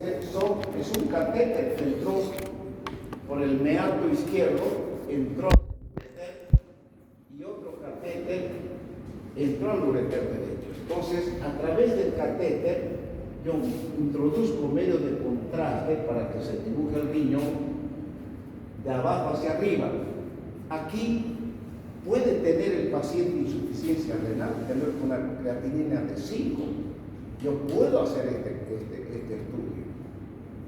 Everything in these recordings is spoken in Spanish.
Es un catéter que entró por el meato izquierdo, entró al ureter, y otro catéter entró al ureter derecho. Entonces, a través del catéter, yo introduzco medio de contraste para que se dibuje el riñón de abajo hacia arriba. Aquí puede tener el paciente insuficiencia renal, tener una creatinina de 5. Yo puedo hacer este estudio.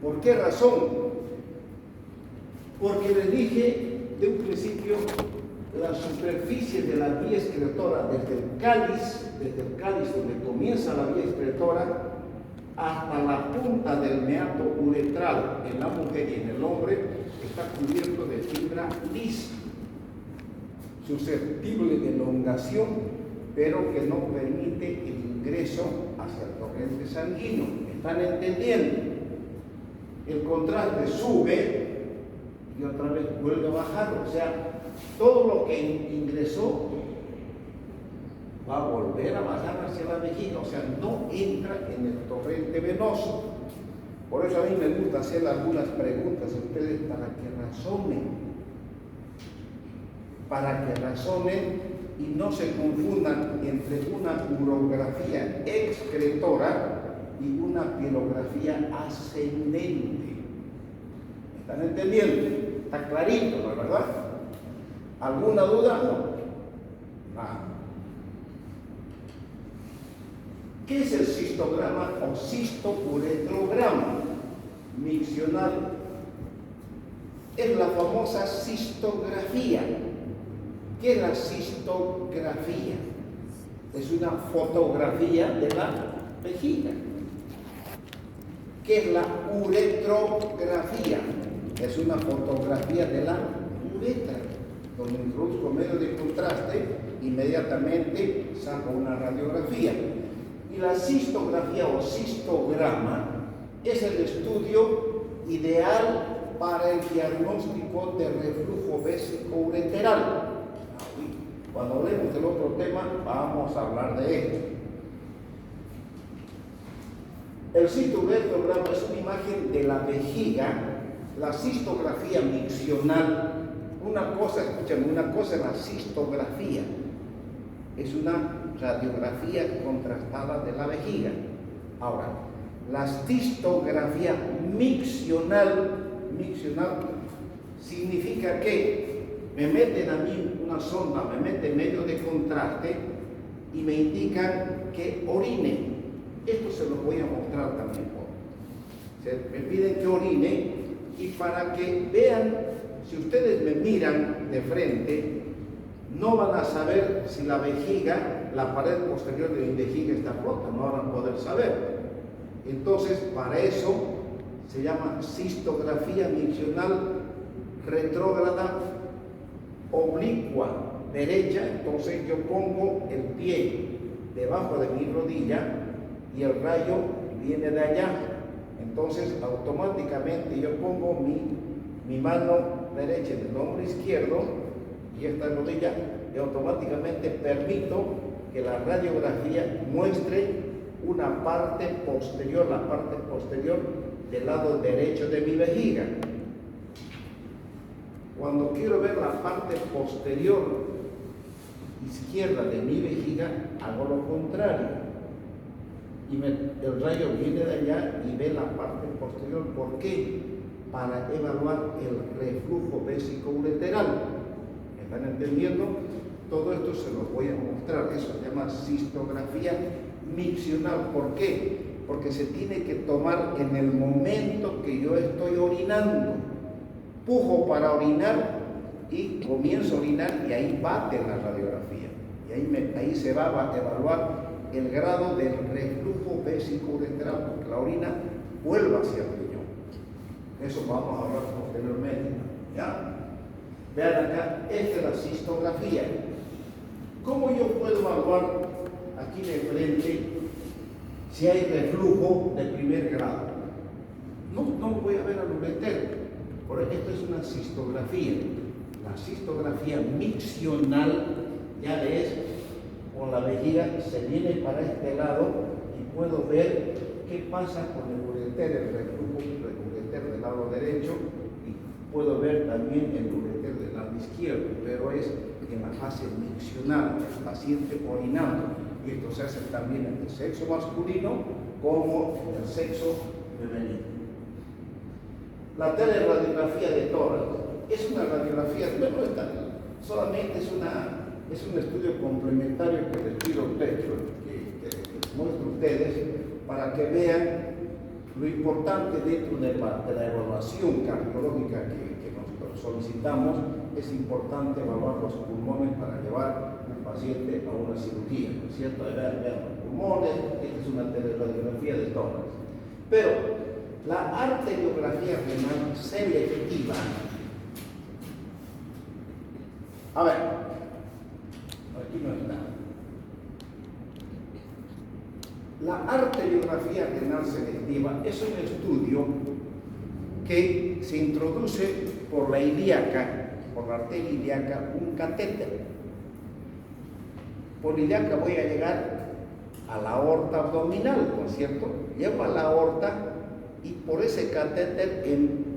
¿Por qué razón? Porque le dije de un principio la superficie de la vía excretora desde el cáliz donde comienza la vía excretora hasta la punta del meato uretral en la mujer y en el hombre está cubierto de fibra lisa, susceptible de elongación, pero que no permite el ingreso hacia el torrente sanguíneo. ¿Están entendiendo? El contraste sube y otra vez vuelve a bajar, o sea, todo lo que ingresó va a volver a bajar hacia la vejiga, o sea, no entra en el torrente venoso. Por eso a mí me gusta hacer algunas preguntas a ustedes para que razonen y no se confundan entre una urografía excretora y una pilografía ascendente. ¿Están entendiendo? Está clarito, ¿no es verdad? ¿Alguna duda? No. Nada. ¿Qué es el cistograma o cistouretrograma miccional? Es la famosa cistografía. ¿Qué es la cistografía? Es una fotografía de la vejiga. ¿Qué es la uretrografía? Es una fotografía de la uretra, donde introduzco medio de contraste, inmediatamente saco una radiografía. Y la cistografía o cistograma es el estudio ideal para el diagnóstico de reflujo vésico-ureteral. Cuando hablemos del otro tema, vamos a hablar de esto. El cistouretrograma es una imagen de la vejiga, la cistografía miccional. Una cosa, escúchame, una cosa es la cistografía. Es una radiografía contrastada de la vejiga. Ahora, la cistografía miccional significa que me meten a mí una sonda, me meten medio de contraste y me indican que orine. Esto se lo voy a mostrar también. Me piden que orine y para que vean, si ustedes me miran de frente, no van a saber si la vejiga, la pared posterior de mi vejiga está rota, no van a poder saber. Entonces, para eso se llama cistografía miccional retrógrada oblicua derecha. Entonces yo pongo el pie debajo de mi rodilla y el rayo viene de allá. Entonces automáticamente yo pongo mi mano derecha en el hombro izquierdo y esta rodilla, y automáticamente permito que la radiografía muestre una parte posterior, la parte posterior del lado derecho de mi vejiga. Cuando quiero ver la parte posterior izquierda de mi vejiga, hago lo contrario. Y el rayo viene de allá y ve la parte posterior. ¿Por qué? Para evaluar el reflujo vésico-ureteral. ¿Están entendiendo? Todo esto se los voy a mostrar. Eso se llama cistografía miccional. ¿Por qué? Porque se tiene que tomar en el momento que yo estoy orinando. Pujo para orinar y comienzo a orinar y ahí bate la radiografía. Y ahí se va a evaluar el grado del reflujo vésico-ureteral, porque la orina vuelve hacia el riñón. Eso vamos a hablar posteriormente. ¿Ya? Vean acá, esta es la cistografía. ¿Cómo yo puedo evaluar aquí de frente si hay reflujo de primer grado? No voy a ver al ureter, porque esto es una cistografía. La cistografía miccional ya es con la vejiga, se viene para este lado y puedo ver ¿qué pasa con el ureter, el reflujo ureter del lado derecho? Y puedo ver también el ureter del lado izquierdo, pero es en la fase miccional, el paciente orinando. Y esto se hace también en el sexo masculino como en el sexo femenino. La teleradiografía de tórax es una radiografía, bueno, solamente es un estudio complementario que les pido a ustedes, que les muestro a ustedes para que vean lo importante dentro de la evaluación cardiológica que nosotros solicitamos. Es importante evaluar los pulmones para llevar al paciente a una cirugía, ¿no es cierto? Vean los pulmones, esta es una teleradiografía de tórax. Pero la arteriografía renal selectiva, a ver, aquí no está. La arteriografía renal selectiva es un estudio que se introduce por la ilíaca, por la arteria ilíaca, un catéter. Por ilíaca voy a llegar a la aorta abdominal, ¿no es cierto? Llego a la aorta y por ese catéter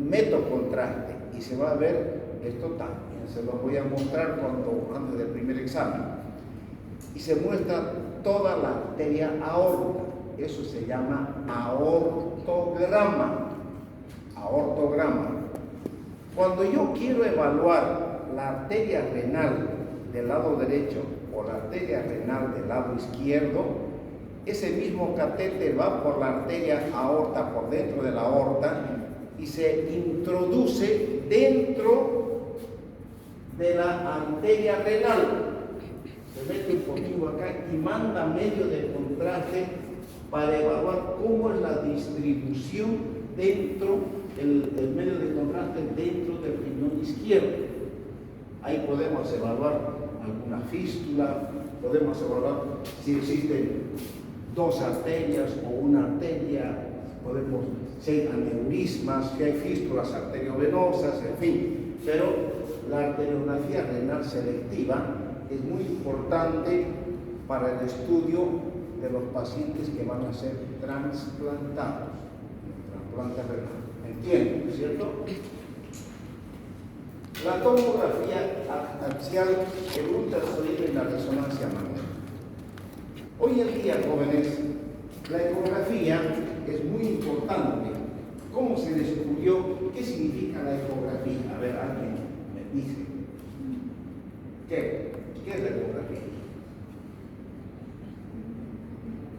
meto contraste y se va a ver esto también. Se lo voy a mostrar antes del primer examen. Y se muestra toda la arteria aorta. Eso se llama aortograma. Aortograma. Cuando yo quiero evaluar la arteria renal del lado derecho o la arteria renal del lado izquierdo, ese mismo catéter va por la arteria aorta, por dentro de la aorta, y se introduce dentro de la arteria renal. Se mete un poquito acá y manda medio de contraste para evaluar cómo es la distribución dentro, el medio de contraste dentro del riñón izquierdo. Ahí podemos evaluar alguna fístula, podemos evaluar si existen dos arterias o una arteria, podemos, si hay aneurismas, si hay fístulas arteriovenosas, en fin. Pero la arteriografía renal selectiva es muy importante para el estudio de los pacientes que van a ser trasplantados, trasplante renal. ¿Entienden, cierto? La tomografía axial, el ultrasonido y la resonancia magnética. Hoy en día, jóvenes, la ecografía es muy importante. ¿Cómo se descubrió? ¿Qué significa la ecografía? A ver, alguien me dice. ¿Qué es la ecografía?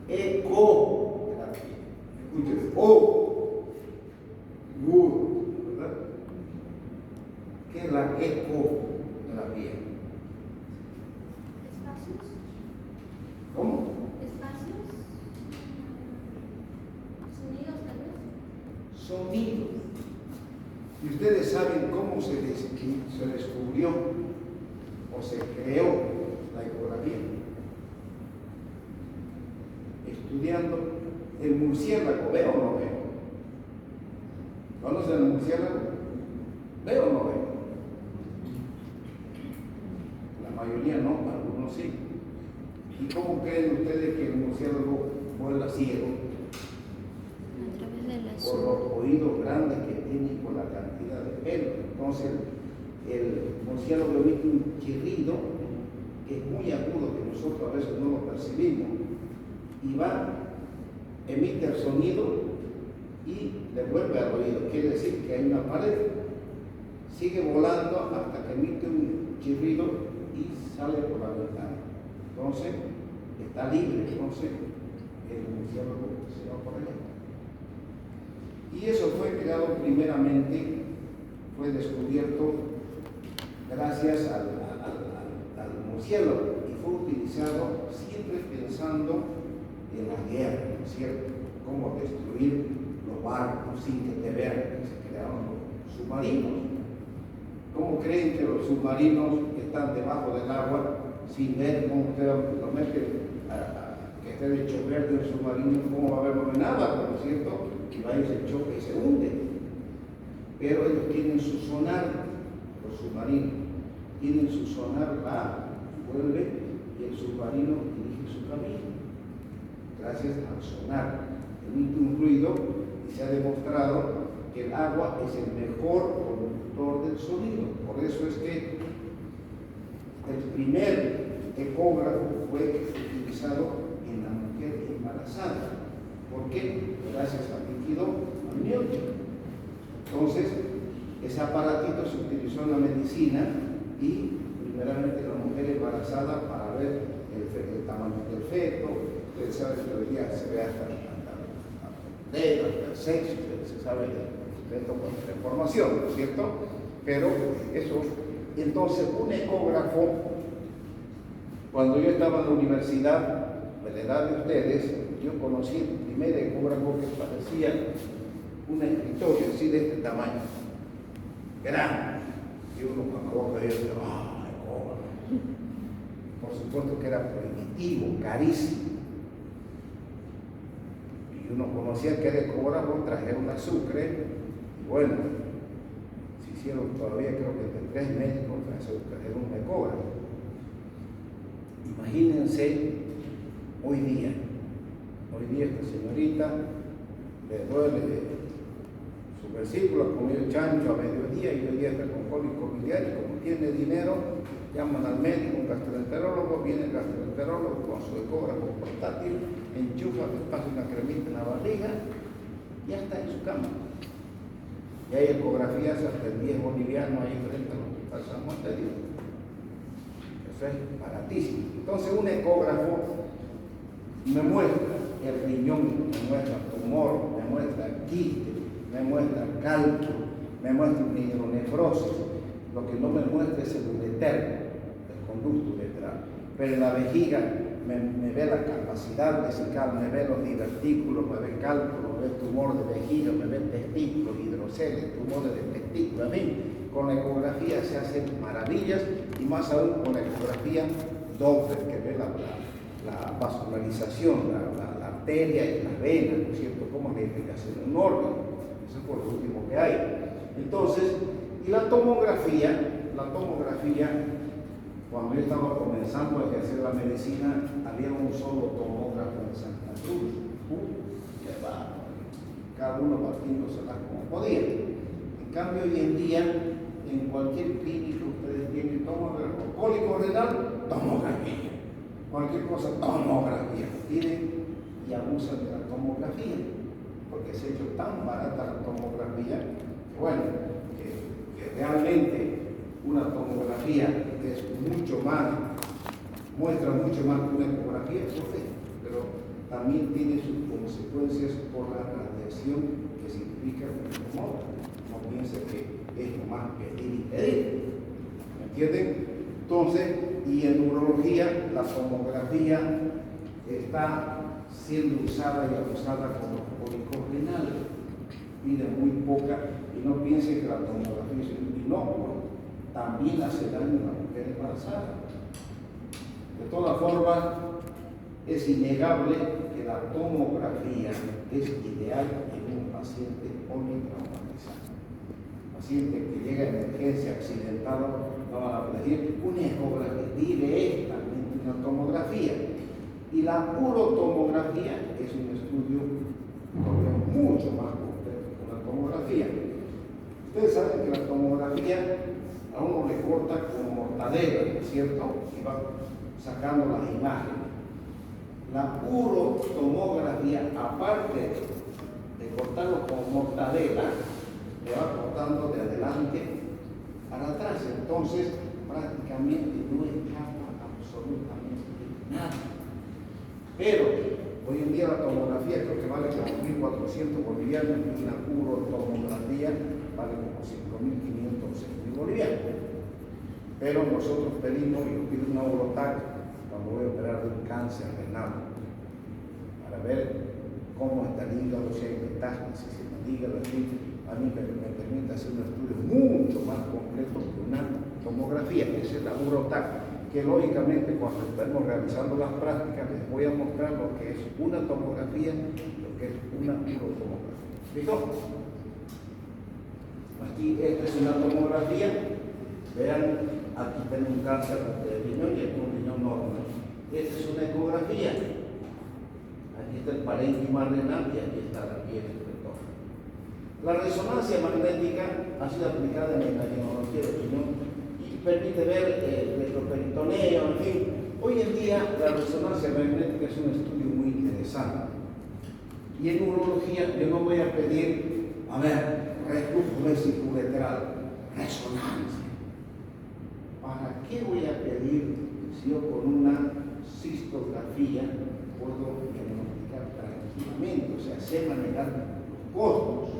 Ecografía. Escúcheme. ¿Verdad? ¿Qué es la ecografía? Espacios. ¿Cómo? Espacios. Sonidos, tal vez. Sonido. ¿Y ustedes saben cómo se descubrió o se creó la ecografía? Estudiando el murciélago. ¿Veo o no veo? ¿Conocen el murciélago? ¿Veo o no veo? La mayoría no, algunos sí. ¿Y cómo creen ustedes que el murciélago vuela ciego? A través de la Por los oídos grandes que tiene y por la cantidad de pelo. Entonces, el murciélago emite un chirrido que es muy agudo, que nosotros a veces no lo percibimos, y emite el sonido y devuelve al oído. Quiere decir que hay una pared, sigue volando hasta que emite un chirrido y sale por la ventana. Entonces, está libre, entonces el murciélago se va por allá. Y eso fue creado primeramente, fue descubierto gracias al murciélago y fue utilizado siempre pensando en la guerra, ¿no es cierto? Cómo destruir los barcos sin que te vean que se crearon los submarinos. ¿Cómo creen que los submarinos que están debajo del agua, sin ver cómo lo meten que esté hecho verde el submarino, cómo va a haber nada, ¿no es cierto? Y va y se choca y se hunde. Pero ellos tienen su sonar, los submarinos, tienen su sonar, vuelve y el submarino dirige su camino. Gracias al sonar. emite un ruido y se ha demostrado que el agua es el mejor conductor del sonido. Por eso es que el primer ecógrafo fue utilizado en la mujer embarazada. ¿Por qué? Gracias al líquido amniótico. Entonces, ese aparatito se utilizó en la medicina y primeramente la mujer embarazada para ver el tamaño del feto. Ustedes saben que hoy día se ve hasta el sexo, se sabe el feto con información, ¿no es cierto? Pero eso, entonces un ecógrafo, cuando yo estaba en la universidad, de la edad de ustedes, yo conocí el primer ecógrafo que parecía un escritorio así de este tamaño, grande, y uno con la boca abierta, ecógrafo. Por supuesto que era primitivo, carísimo. Y uno conocía que era ecógrafo, trajeron a Sucre, y bueno, se hicieron todavía creo que entre 3 médicos trajeron un ecógrafo. Imagínense hoy día esta señorita le duele su vesícula, comió chancho a mediodía y hoy día está con cólico biliar y como tiene dinero, llaman al médico, un gastroenterólogo, viene el gastroenterólogo con su ecógrafo portátil, enchufa, le pasa una cremita en la barriga y ya está en su cama. Y hay ecografías hasta el 10 boliviano ahí frente al hospital San Juan de Dios. Eso es baratísimo. Entonces un ecógrafo me muestra el riñón, me muestra tumor, me muestra quiste, me muestra cálculo, me muestra una hidronefrosis. Lo que no me muestra es el ureter, el conducto uretral. Pero en la vejiga me ve la capacidad vesical, me ve los divertículos, me ve cálculo, me ve tumor de vejiga, me ve testículos, hidroceles, tumores de testículo. A mí, con la ecografía se hacen maravillas y más aún con la ecografía Doppler, que ve la vascularización, la arteria y las venas, ¿no es cierto? Cómo la irrigación de un órgano. Eso es por lo último que hay. Entonces, y la tomografía, cuando yo estaba comenzando a ejercer la medicina, había un solo tomógrafo en Santa Cruz. Cada uno partiéndosela como podía. En cambio, hoy en día, en cualquier clínica ustedes tienen tomógrafo. Cólico renal, tomografía. Cualquier cosa, tomografía. Tienen y abusan de la tomografía, porque se ha hecho tan barata la tomografía, bueno, que realmente una tomografía es mucho más, muestra mucho más que una ecografía, pero también tiene sus consecuencias por la radiación que significa un tomógrafo. No piense que es nomás pedir y pedir. ¿Me entienden? Entonces, y en neurología, la tomografía está siendo usada y abusada con los cólicos renales. Pide muy poca y no piense que la tomografía es un inóculo, también hace daño a la mujer embarazada. De todas formas, es innegable que la tomografía es ideal en un paciente politraumatizado. Paciente que llega a emergencia accidentado, no van a pedir una ecografía, directamente una tomografía. Y la urotomografía es un estudio todavía mucho más complejo que la tomografía. Ustedes saben que la tomografía a uno le corta con mortadela, ¿no es cierto? Y va sacando las imágenes. La urotomografía, aparte de cortarlo con mortadela, le va cortando de adelante para atrás. Entonces, prácticamente no escapa absolutamente nada. Pero hoy en día la tomografía creo que vale como 1.400 bolivianos y una urotomografía vale como 5.500 o 6.000 bolivianos. Pero nosotros pedimos, y yo pido una urotac cuando voy a operar de un cáncer renal para ver cómo está el hígado, si hay metástasis en el hígado, a mí me permite hacer un estudio mucho más completo que una tomografía. Esa es la urotac, que lógicamente cuando estemos realizando las prácticas les voy a mostrar lo que es una tomografía y lo que es una urotomografía. ¿Listo? Aquí esta es una tomografía. Vean, aquí tengo un cáncer de riñón y aquí un riñón normal. Esta es una ecografía. Aquí está el parénquima renal y aquí está la piel excretora. La resonancia magnética ha sido aplicada en la ginecología de riñón y permite ver retroperitoneo, en fin. Hoy en día la resonancia magnética es un estudio muy interesante. Y en urología yo no voy a pedir, a ver, reflujo vesiculetral, resonancia. ¿Para qué voy a pedir si yo con una cistografía puedo diagnosticar tranquilamente? O sea, sé manejar los costos.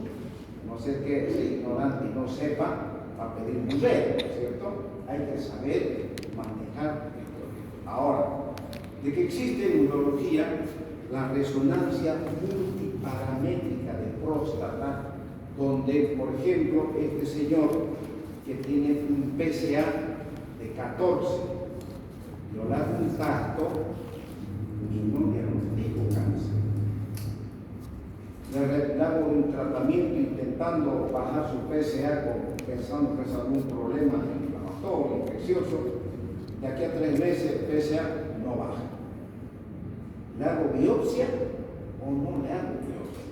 No sé que sea ignorante y no sepa a pedir mujer, ¿no es cierto? Hay que saber manejar esto. Ahora, de que existe en urología la resonancia multiparamétrica de próstata, donde, por ejemplo, este señor que tiene un PSA de 14, yo le hago un tacto y no diagnostico cáncer. Le hago un tratamiento intentando bajar su PSA pensando que es algún problema inflamatorio, infeccioso. De aquí a 3 meses el PSA no baja. ¿Le hago biopsia o no le hago biopsia?